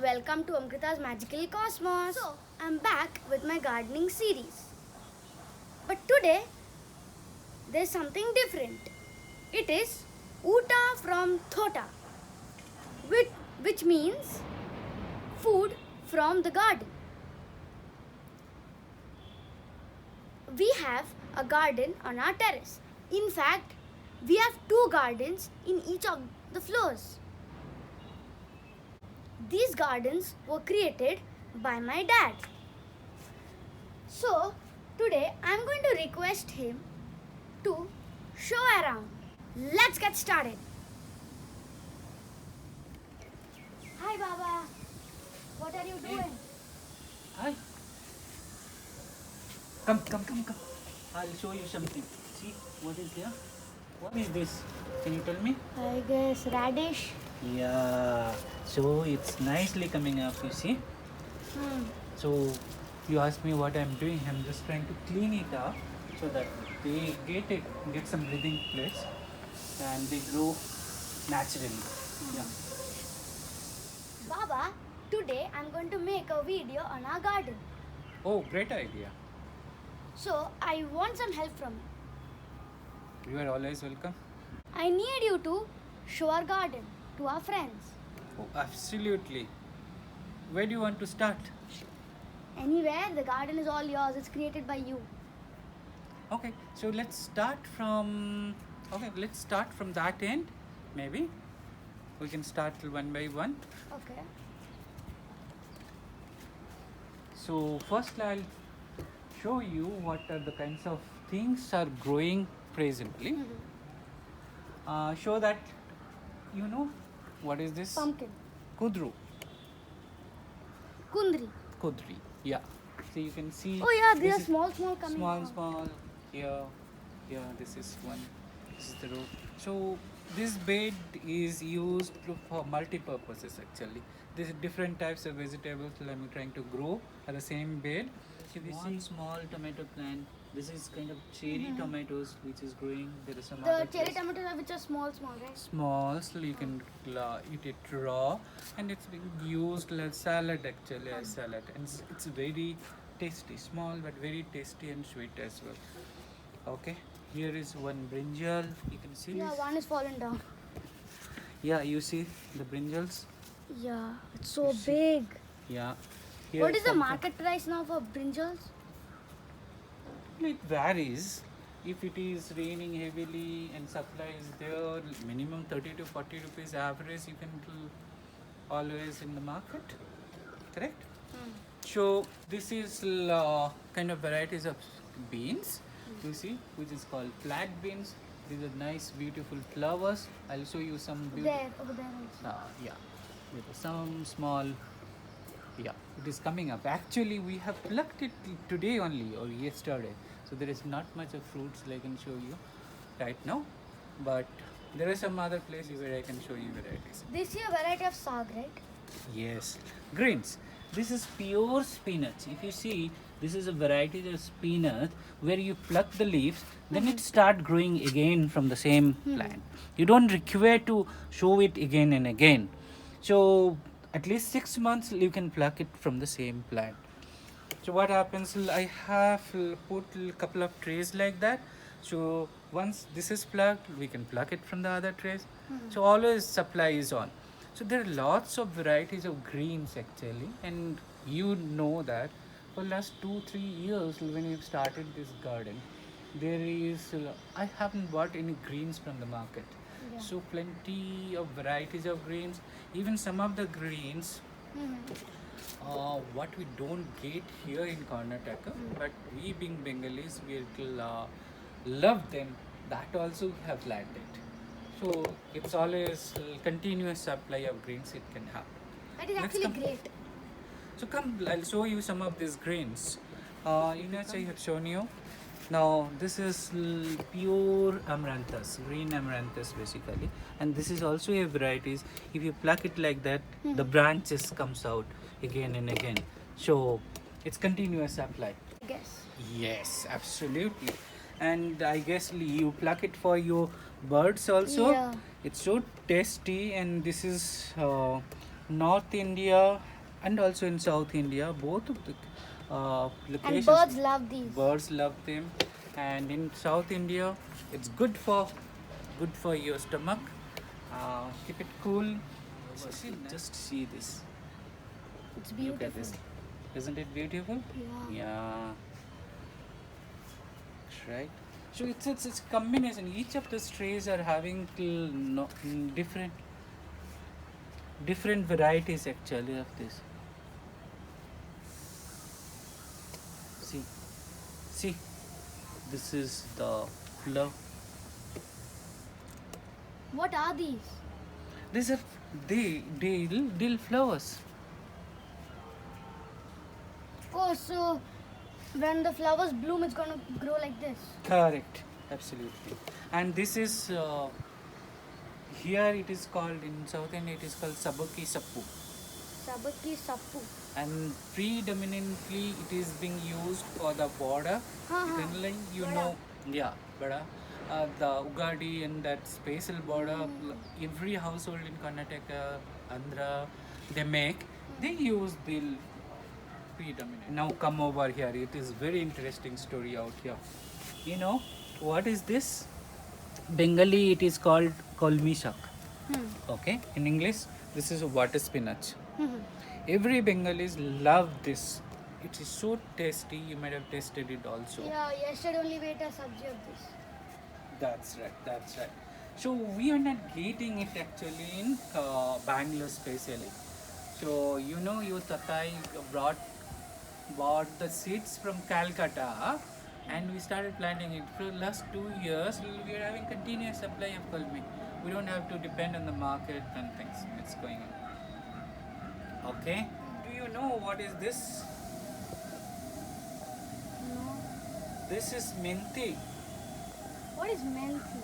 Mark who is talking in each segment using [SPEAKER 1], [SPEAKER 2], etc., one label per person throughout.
[SPEAKER 1] welcome to Amrita's Magical Cosmos. So, I'm back with my gardening series. But today, there's something different. It is Uta from Thota, which means food from the garden. We have a garden on our terrace. In fact, we have 2 gardens in each of the floors. These gardens were created by my dad. So, today I'm going to request him to show around. Let's get started. Hi Baba, what are you doing?
[SPEAKER 2] Hi. Come. I'll show you something. See what is there? What is this? Can you tell me?
[SPEAKER 1] I guess radish.
[SPEAKER 2] Yeah. So it's nicely coming up, you see? So you asked me what I'm doing. I'm just trying to clean it up so that they get some breathing place and they grow naturally. Yeah.
[SPEAKER 1] Baba, today I'm going to make a video on our garden.
[SPEAKER 2] Oh, great idea.
[SPEAKER 1] So, I want some help from you.
[SPEAKER 2] You are always welcome.
[SPEAKER 1] I need you to show our garden to our friends.
[SPEAKER 2] Oh, absolutely. Where do you want to start?
[SPEAKER 1] Anywhere, the garden is all yours. It's created by you.
[SPEAKER 2] Okay, so let's start from that end. Maybe we can start one by one.
[SPEAKER 1] Okay.
[SPEAKER 2] So first I'll show you what are the kinds of things are growing presently. Show that you know what is this?
[SPEAKER 1] Pumpkin.
[SPEAKER 2] Kudru.
[SPEAKER 1] Kundri.
[SPEAKER 2] Kudri. Yeah. So you can see.
[SPEAKER 1] Oh yeah, they
[SPEAKER 2] this
[SPEAKER 1] are
[SPEAKER 2] is
[SPEAKER 1] small coming out.
[SPEAKER 2] small. Here. This is one. This is the row. So this bed is used for multi-purposes actually. There's different types of vegetables I'm trying to grow at the same bed. So this is small tomato plant. This is kind of cherry tomatoes which is growing. There is some
[SPEAKER 1] The
[SPEAKER 2] other
[SPEAKER 1] cherry
[SPEAKER 2] place.
[SPEAKER 1] tomatoes are which are small, right?
[SPEAKER 2] Small, so you can eat it raw, and it's being used like salad actually, as salad, and it's very tasty. Small but very tasty and sweet as well. Okay, here is one brinjal. You can see.
[SPEAKER 1] Yeah, one is fallen down.
[SPEAKER 2] Yeah, you see the brinjals.
[SPEAKER 1] Yeah, it's so
[SPEAKER 2] You see?
[SPEAKER 1] big.
[SPEAKER 2] Yeah.
[SPEAKER 1] What is the
[SPEAKER 2] some-
[SPEAKER 1] market price now for brinjals?
[SPEAKER 2] It varies. If it is raining heavily and supply is there, minimum 30 to 40 rupees average you can do always in the market. Correct? So this is kind of varieties of beans, you see, which is called flat beans. These are nice, beautiful flowers. I'll show you some beautiful.
[SPEAKER 1] Over there also.
[SPEAKER 2] Yeah, with some small. Yeah, it is coming up. Actually, we have plucked it today only or yesterday. So there is not much of fruits I can show you right now, but there are some other places where I can show you varieties.
[SPEAKER 1] This is a variety of sag, right?
[SPEAKER 2] Yes, greens. This is pure spinach. If you see, this is a variety of spinach where you pluck the leaves, then it start growing again from the same plant. You don't require to show it again and again. So at least 6 months you can pluck it from the same plant. So what happens, I have put a couple of trays like that. So once this is plucked, we can pluck it from the other trays. So always supply is on. So there are lots of varieties of greens actually, and you know that for last 2-3 years when you started this garden, there is I haven't bought any greens from the market.
[SPEAKER 1] Yeah.
[SPEAKER 2] So plenty of varieties of greens, even some of the greens what we don't get here in Karnataka, but we being Bengalis, we love them. That also we have planted. So it's always continuous supply of greens it can have.
[SPEAKER 1] That is
[SPEAKER 2] Let's
[SPEAKER 1] actually
[SPEAKER 2] come.
[SPEAKER 1] great.
[SPEAKER 2] So come, I'll show you some of these greens. Inach, I have shown you. Now this is pure amaranthus, green amaranthus basically, and this is also a varieties. If you pluck it like that, the branches comes out again and again. So it's continuous supply.
[SPEAKER 1] I guess.
[SPEAKER 2] Yes, absolutely. And I guess you pluck it for your birds also.
[SPEAKER 1] Yeah.
[SPEAKER 2] It's so tasty, and this is North India and also in South India, both of the
[SPEAKER 1] And
[SPEAKER 2] locations.
[SPEAKER 1] birds love these.
[SPEAKER 2] Birds love them, and in South India, it's good for your stomach. Keep it cool. Just see this.
[SPEAKER 1] It's
[SPEAKER 2] Look
[SPEAKER 1] beautiful.
[SPEAKER 2] at this. Isn't it beautiful?
[SPEAKER 1] Yeah.
[SPEAKER 2] Yeah. Right. So it's combination. Each of the trees are having different varieties actually of this. See, see. This is the flower.
[SPEAKER 1] What are these?
[SPEAKER 2] These are dill flowers.
[SPEAKER 1] Oh, so when the flowers bloom, it's gonna grow like this.
[SPEAKER 2] Correct. Absolutely. And this is here it is called in South India. It is called Sabuki Sappu.
[SPEAKER 1] Sabaki sappu.
[SPEAKER 2] And predominantly it is being used for the border. Generally, you
[SPEAKER 1] Bada.
[SPEAKER 2] know, yeah, bada. The Ugadi and that spatial border, every household in Karnataka, Andhra, they use dill predominant. Now come over here. It is very interesting story out here. You know what is this? Bengali it is called kolmi shak. Okay, in English this is a water spinach. Every Bengalis love this. It is so tasty. You might have tasted it also.
[SPEAKER 1] Yeah, yesterday only we ate a sabji of this.
[SPEAKER 2] That's right. That's right. So we are not getting it actually in Bangalore specially. So you know, your tatai bought the seeds from Calcutta, and we started planting it. For the last 2 years, we are having continuous supply of kulmi. We don't have to depend on the market and things. It's going on. Okay. Do you know what is this?
[SPEAKER 1] No.
[SPEAKER 2] This is minti.
[SPEAKER 1] What is menthi?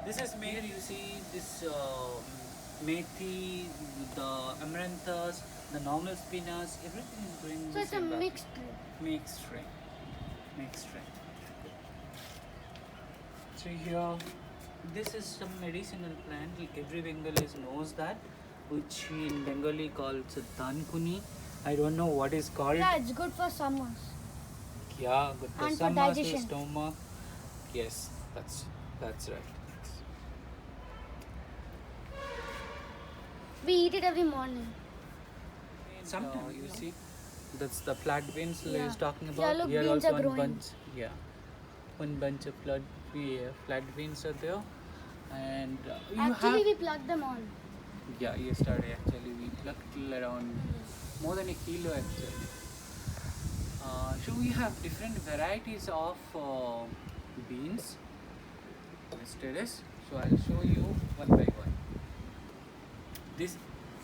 [SPEAKER 2] This is made. You see this methi, the amaranthus, the normal spinach. Everything is going.
[SPEAKER 1] So it's a mixed tree.
[SPEAKER 2] Mixed tree. Mixed tree. So here, this is some medicinal plant. Like every Bengalis knows that, which in Bengali called dankuni. I don't know what is called.
[SPEAKER 1] Yeah, it's good for summers.
[SPEAKER 2] Yeah, good for
[SPEAKER 1] And for
[SPEAKER 2] stomach,
[SPEAKER 1] digestion.
[SPEAKER 2] stomach. Yes, that's right.
[SPEAKER 1] We eat it every morning.
[SPEAKER 2] Sometimes you see, that's the flat beans I
[SPEAKER 1] Yeah.
[SPEAKER 2] was talking about.
[SPEAKER 1] Yeah, look,
[SPEAKER 2] Here
[SPEAKER 1] beans
[SPEAKER 2] also
[SPEAKER 1] are
[SPEAKER 2] one
[SPEAKER 1] growing.
[SPEAKER 2] bunch. Yeah, one bunch of flat beans are there, and you
[SPEAKER 1] Actually,
[SPEAKER 2] have.
[SPEAKER 1] we pluck them all.
[SPEAKER 2] Yeah, yesterday actually we plucked till around more than a kilo actually. So we have different varieties of beans. Yesterday, so I'll show you one by one. This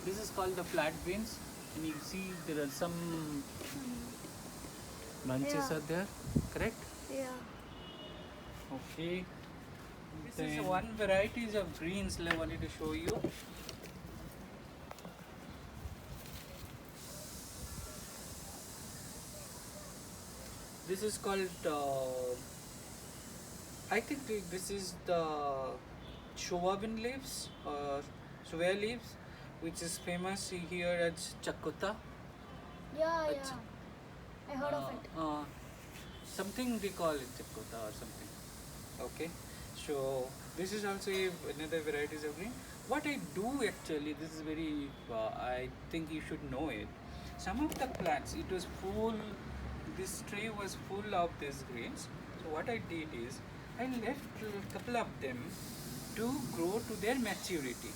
[SPEAKER 2] is called the flat beans, and you see there are some bunches
[SPEAKER 1] Yeah.
[SPEAKER 2] are there, correct?
[SPEAKER 1] Yeah.
[SPEAKER 2] Okay. This is one varieties of greens I wanted to show you. This is called. I think this is the Showabin leaves or soya leaves, which is famous here at Chakuta.
[SPEAKER 1] Yeah,
[SPEAKER 2] But-
[SPEAKER 1] yeah. I heard of it.
[SPEAKER 2] Something we call it Chakuta or something. Okay, so this is also another varieties of green. What I do actually, this is very. I think you should know it. Some of the plants, it was full. This tree was full of these greens. So what I did is, I left a couple of them to grow to their maturity.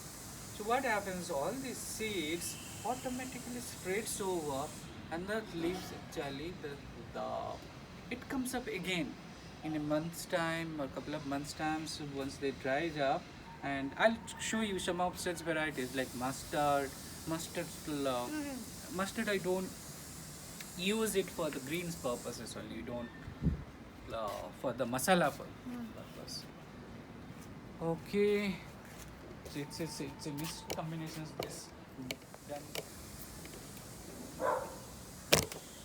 [SPEAKER 2] So what happens? All these seeds automatically spreads over, and the leaves actually the it comes up again in a month's time or couple of months' time. So once they dries up, and I'll show you some of such varieties like mustard. Mustard I don't use it for the greens purposes only. You don't for the masala purpose. Okay. So it's a mixed combination of this.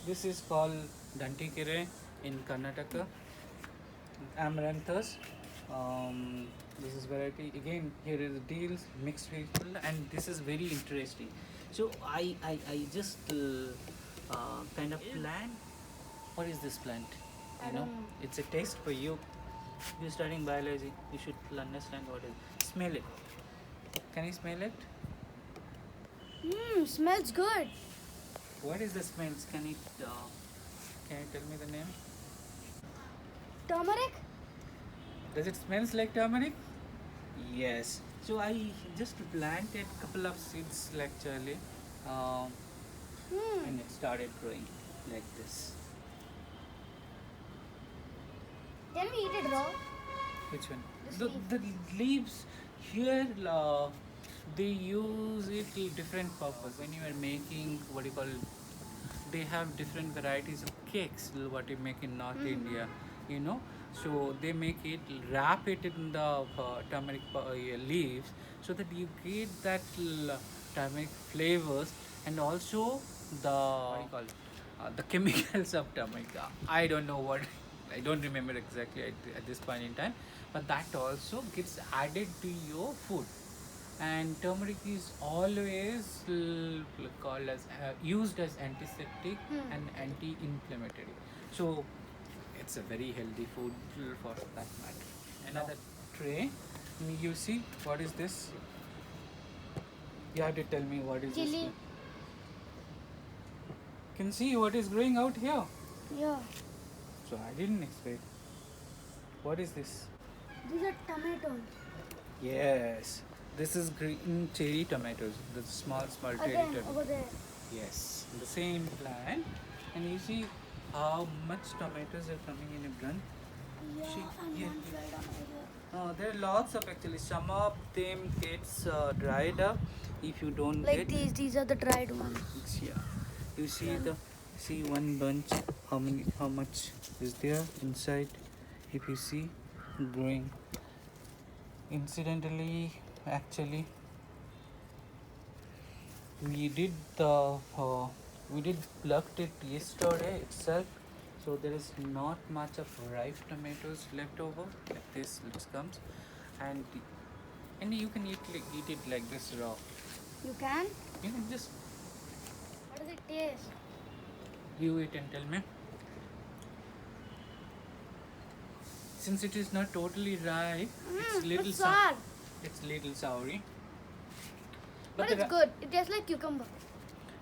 [SPEAKER 2] This is called Dantikire in Karnataka. Amaranthus. This is variety. Again, here is deals, mixed vegetable, and this is very interesting. So I just kind of plant. What is this plant?
[SPEAKER 1] I
[SPEAKER 2] You know,
[SPEAKER 1] don't know.
[SPEAKER 2] it's a taste for you. If you're studying biology, you should understand what it is. Smell it. Can you smell it?
[SPEAKER 1] Smells good.
[SPEAKER 2] What is the smells? Can you tell me the name?
[SPEAKER 1] Turmeric?
[SPEAKER 2] Does it smells like turmeric? Yes. So I just planted couple of seeds actually, and it started growing like this.
[SPEAKER 1] Can we eat it raw?
[SPEAKER 2] Which one?
[SPEAKER 1] This
[SPEAKER 2] The leaves here, they use it to different purpose. When you are making what you call, they have different varieties of cakes. What you make in North India, you know. So they make it, wrap it in the turmeric leaves, so that you get that turmeric flavors, and also the what do you call it? The chemicals of turmeric. I don't know what. I don't remember exactly at this point in time, but that also gets added to your food. And turmeric is always called as used as antiseptic and anti-inflammatory. So it's a very healthy food for that matter. Another tray. You see what is this? You have to tell me what is
[SPEAKER 1] Chili.
[SPEAKER 2] this. Can see what is growing out here.
[SPEAKER 1] Yeah.
[SPEAKER 2] So I didn't expect. What is this?
[SPEAKER 1] These are tomatoes.
[SPEAKER 2] Yes, this is green cherry tomatoes. The small cherry
[SPEAKER 1] Again,
[SPEAKER 2] tomatoes.
[SPEAKER 1] over there.
[SPEAKER 2] Yes, the same plant. And you see how much tomatoes are coming in a gun.
[SPEAKER 1] Yeah,
[SPEAKER 2] See,
[SPEAKER 1] and
[SPEAKER 2] yeah.
[SPEAKER 1] one fell down over there.
[SPEAKER 2] There are lots of actually. Some of them gets dried up. If you don't
[SPEAKER 1] Like
[SPEAKER 2] get
[SPEAKER 1] these are the dried ones.
[SPEAKER 2] yeah, you see one bunch. How much is there inside? If you see, growing. Incidentally, actually, we did plucked it yesterday itself, so there is not much of ripe tomatoes left over. Like this, it comes, and you can eat it like this raw.
[SPEAKER 1] You can?
[SPEAKER 2] You can just
[SPEAKER 1] How does it taste?
[SPEAKER 2] view it and tell me. Since it is not totally ripe, it's little
[SPEAKER 1] It's sour.
[SPEAKER 2] it's little soury.
[SPEAKER 1] But
[SPEAKER 2] the
[SPEAKER 1] it's good. It tastes like cucumber.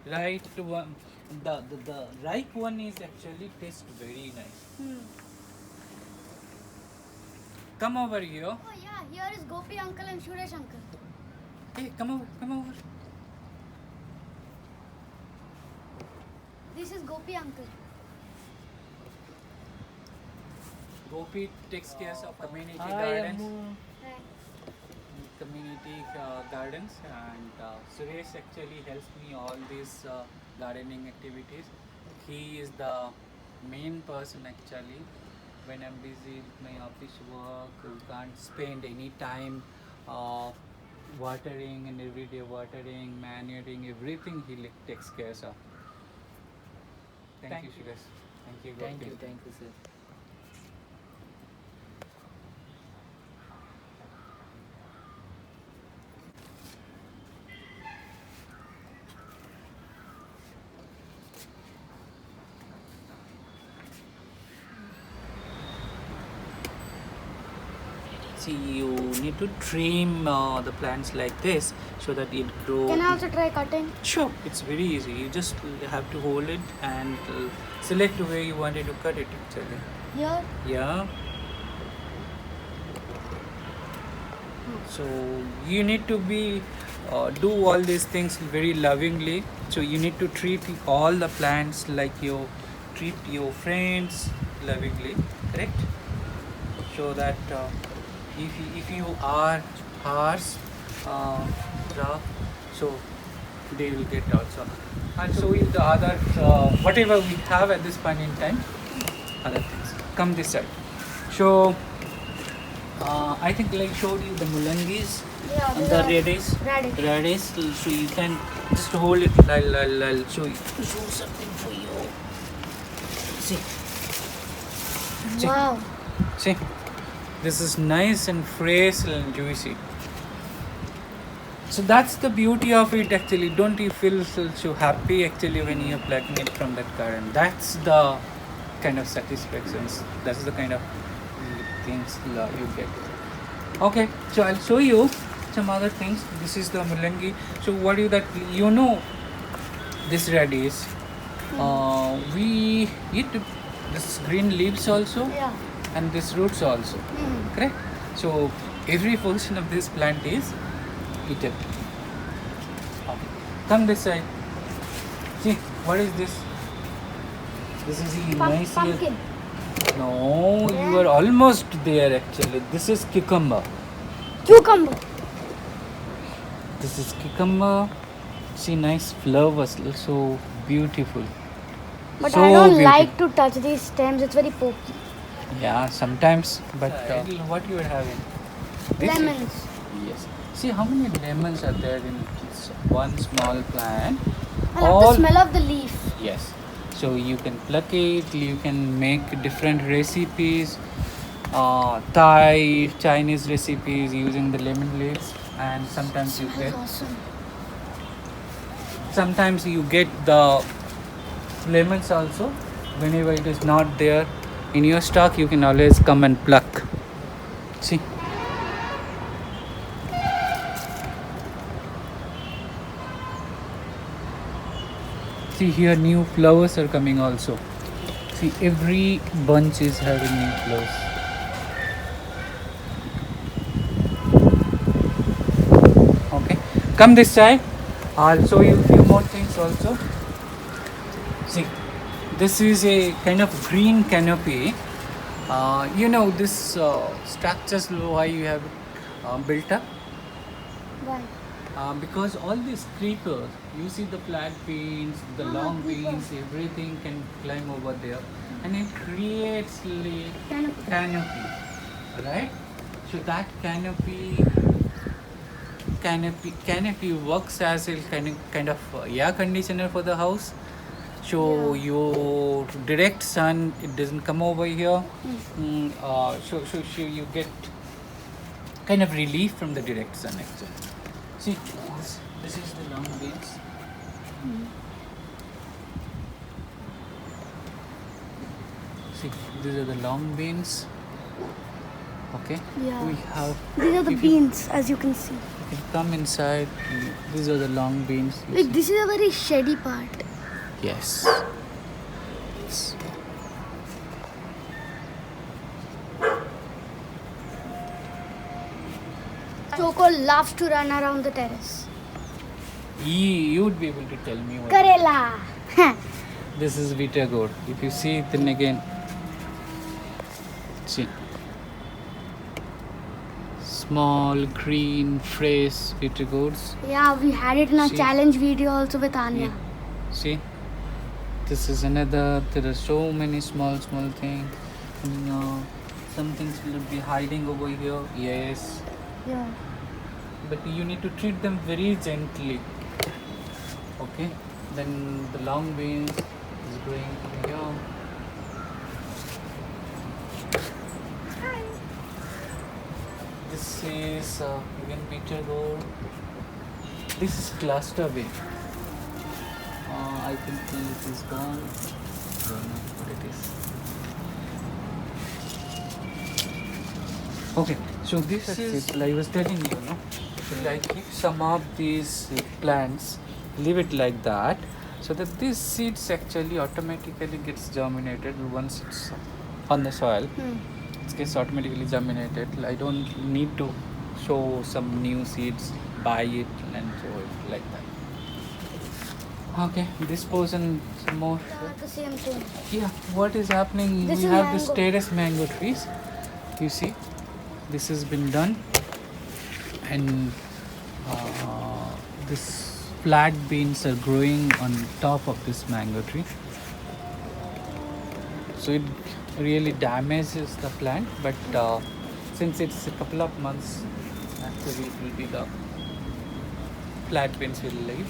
[SPEAKER 2] right one, the ripe one is actually tastes very nice. Come over here.
[SPEAKER 1] Oh yeah, here is Gopi uncle and Suresh uncle.
[SPEAKER 2] Hey, come over.
[SPEAKER 1] This is Gopi uncle.
[SPEAKER 2] Gopi takes care of community gardens.
[SPEAKER 1] Right.
[SPEAKER 2] Community gardens, and Suresh actually helps me all these gardening activities. He is the main person actually. When I'm busy with my office work, we can't spend any time watering and everyday watering, manuring, everything he takes care of. Thank you, Suresh. Thank you, Gopi.
[SPEAKER 3] Thank you, sir.
[SPEAKER 2] See, you need to trim the plants like this so that it grows.
[SPEAKER 1] Can I also try cutting?
[SPEAKER 2] Sure, it's very easy. You just have to hold it and select where you wanted to cut it actually.
[SPEAKER 1] Here?
[SPEAKER 2] Yeah. So you need to be do all these things very lovingly. So you need to treat all the plants like you treat your friends lovingly, correct? So that if you are harsh, rough, so they will get also. And so with the other whatever we have at this point in time, other things come this side. So I think like showed you the mulangis
[SPEAKER 1] Yeah,
[SPEAKER 2] and the
[SPEAKER 1] radish.
[SPEAKER 2] radish. So you can just hold it. I'll show you. Show something for you. See.
[SPEAKER 1] Wow.
[SPEAKER 2] See. This is nice and fresh and juicy. So that's the beauty of it actually. Don't you feel so happy actually when you're plucking it from that garden? That's the kind of satisfactions. That's the kind of things you get. Okay, so I'll show you some other things. This is the mulangi. So what do you that you know this radish? We eat this green leaves also
[SPEAKER 1] Yeah.
[SPEAKER 2] and this roots also. Correct? So every portion of this plant is eaten. Okay. Come this side. See, what is this? This is the nice
[SPEAKER 1] Pumpkin.
[SPEAKER 2] No, you are almost there actually. This is cucumber.
[SPEAKER 1] Cucumber.
[SPEAKER 2] This is cucumber. See, nice flowers, so beautiful.
[SPEAKER 1] But
[SPEAKER 2] So
[SPEAKER 1] I don't
[SPEAKER 2] beautiful.
[SPEAKER 1] like to touch these stems. It's very pokey.
[SPEAKER 2] Yeah, sometimes. But what you are having? This is-
[SPEAKER 1] Lemons.
[SPEAKER 2] Yes. See how many lemons are there in this one small plant.
[SPEAKER 1] I love the smell of the leaf.
[SPEAKER 2] Yes. So you can pluck it. You can make different recipes. Thai, Chinese recipes using the lemon leaves, and sometimes you
[SPEAKER 1] Smells
[SPEAKER 2] get.
[SPEAKER 1] awesome.
[SPEAKER 2] Sometimes you get the lemons also. Whenever it is not there in your stock, you can always come and pluck. See. See here, new flowers are coming also. See, every bunch is having new flowers. Okay, come this side. I'll show you a few more things also. See, this is a kind of green canopy. You know this structures why you have built up?
[SPEAKER 1] Why?
[SPEAKER 2] Because all these creepers, you see the flat beans, the long beans, everything can climb over there, and it creates a canopy, right? So that canopy works as a kind of air conditioner for the house. So your direct sun, it doesn't come over here. So you get kind of relief from the direct sun actually. See, this is the long beans. See, these are the long beans. Okay.
[SPEAKER 1] Yeah.
[SPEAKER 2] We have.
[SPEAKER 1] These are the
[SPEAKER 2] if you-
[SPEAKER 1] beans, as you can see.
[SPEAKER 2] You can come inside. These are the long beans. you
[SPEAKER 1] Like
[SPEAKER 2] see.
[SPEAKER 1] this is a very shady part.
[SPEAKER 2] Yes. Yes.
[SPEAKER 1] Choco loves to run around the terrace.
[SPEAKER 2] You would be able to tell me what.
[SPEAKER 1] Karela.
[SPEAKER 2] This is Vita gourd. If you see it, then again. See. Small, green, fresh Vita gourds.
[SPEAKER 1] Yeah, we had it in a
[SPEAKER 2] See?
[SPEAKER 1] challenge video also with Anya.
[SPEAKER 2] Yeah. See, this is another. There are so many small things. Some things will be hiding over here. Yes,
[SPEAKER 1] Yeah.
[SPEAKER 2] but you need to treat them very gently. Okay. Then the long beans is growing here. This is again bitter gourd. This is cluster bean. I think it is gone. Don't know what it is. Okay, so this is like I was telling you, no? Like if some of these plants leave it like that, so that these seeds actually automatically gets germinated once it's on the soil. It gets automatically germinated. I don't need to show some new seeds, buy it and show it like that. Okay, this portion some more.
[SPEAKER 1] Yeah, the same thing.
[SPEAKER 2] Yeah, what is happening?
[SPEAKER 1] This
[SPEAKER 2] We
[SPEAKER 1] is
[SPEAKER 2] have this
[SPEAKER 1] mango.
[SPEAKER 2] terrace mango trees. You see, this has been done, and this flat beans are growing on top of this mango tree. So it really damages the plant, but since it's a couple of months, actually it will be the flat beans will leave.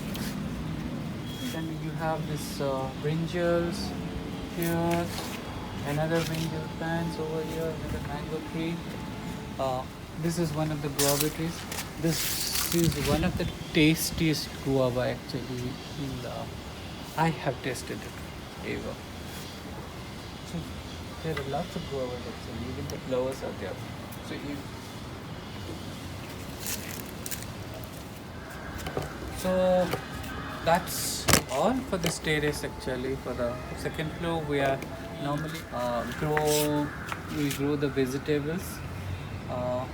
[SPEAKER 2] Then you have this brinjals here, another brinjal plants over here, another mango tree. This is one of the guava trees. This is one of the tastiest guava actually. Uh, I have tasted it ever. So there are lots of guavas actually. Even the flowers are there. So you. So that's all for this terrace actually. For the second floor, we are normally grow the vegetables. Uh,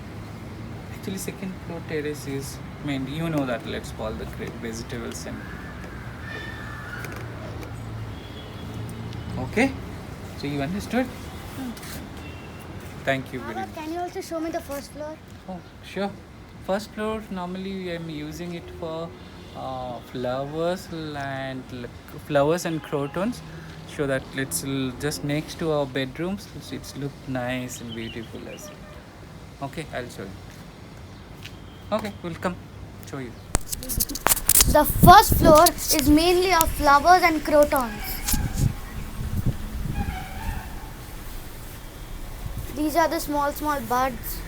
[SPEAKER 2] Actually, second floor terrace is, I mean, you know that, let's call the vegetables and. Okay, so you understood? Thank you very
[SPEAKER 1] Baba,
[SPEAKER 2] much.
[SPEAKER 1] can you also show me the first floor?
[SPEAKER 2] Oh, sure. First floor, normally I'm using it for flowers and flowers and crotons, so that it's just next to our bedrooms. It's look nice and beautiful as well. Okay, I'll show you. Okay, we'll come show you.
[SPEAKER 1] The first floor is mainly of flowers and crotons. These are the small buds.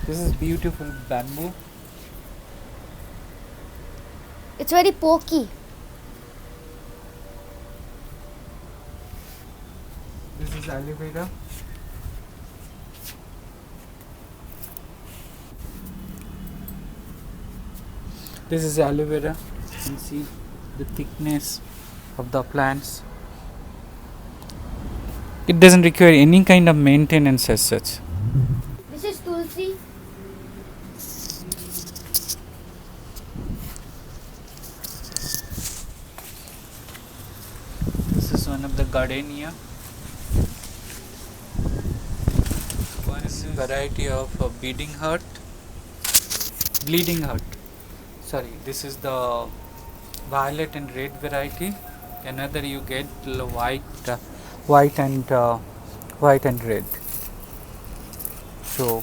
[SPEAKER 2] This is beautiful bamboo.
[SPEAKER 1] It's very pokey.
[SPEAKER 2] This is aloe vera. This is aloe vera. You can see the thickness of the plants. It doesn't require any kind of maintenance as such.
[SPEAKER 1] This is tulsi.
[SPEAKER 2] This is one of the gardenia. One is a variety of bleeding heart. Sorry, this is the violet and red variety. Another you get white and red. So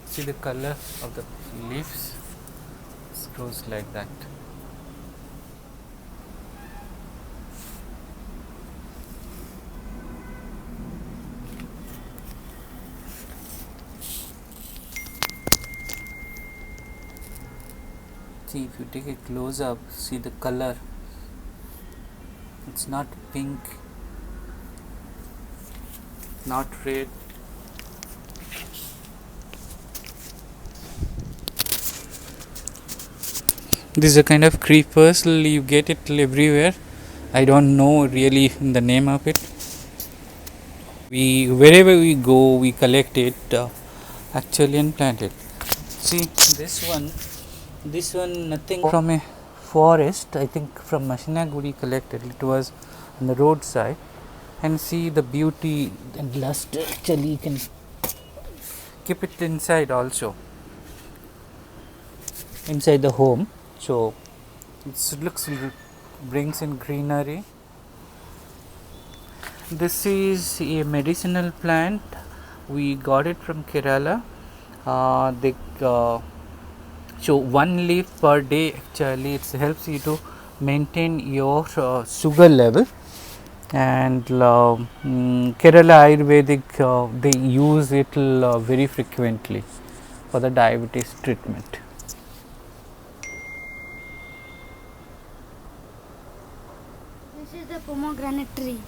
[SPEAKER 2] see the color of the leaves. It goes like that. See, if you take a close up, see the color. It's not pink, not red. These are kind of creepers. You get it everywhere. I don't know really the name of it. Wherever we go, we collect it actually and plant it. See this one nothing from a forest. I think from Mashinaguri collected. It was on the roadside, and see the beauty and luster. Actually, you can keep it inside also, inside the home. So it brings in greenery. This is a medicinal plant. We got it from Kerala. So one leaf per day actually it helps you to maintain your sugar level. And Kerala Ayurvedic they use it very frequently for the diabetes treatment.
[SPEAKER 1] This is the pomegranate tree.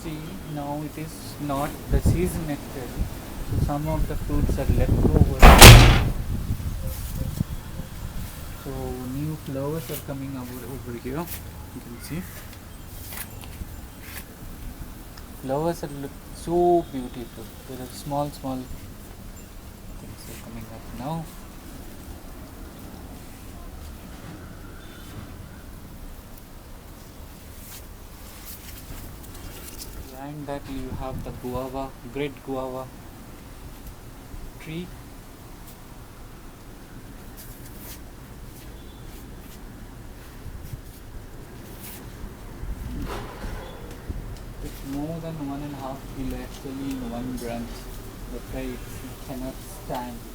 [SPEAKER 2] See, now it is not the season actually. So some of the fruits are left over. So new flowers are coming over here. You can see. Flowers are look so beautiful. There are small things are coming up now. Behind that you have the great guava tree. than 1.5 kilo actually in one branch. The guy cannot stand.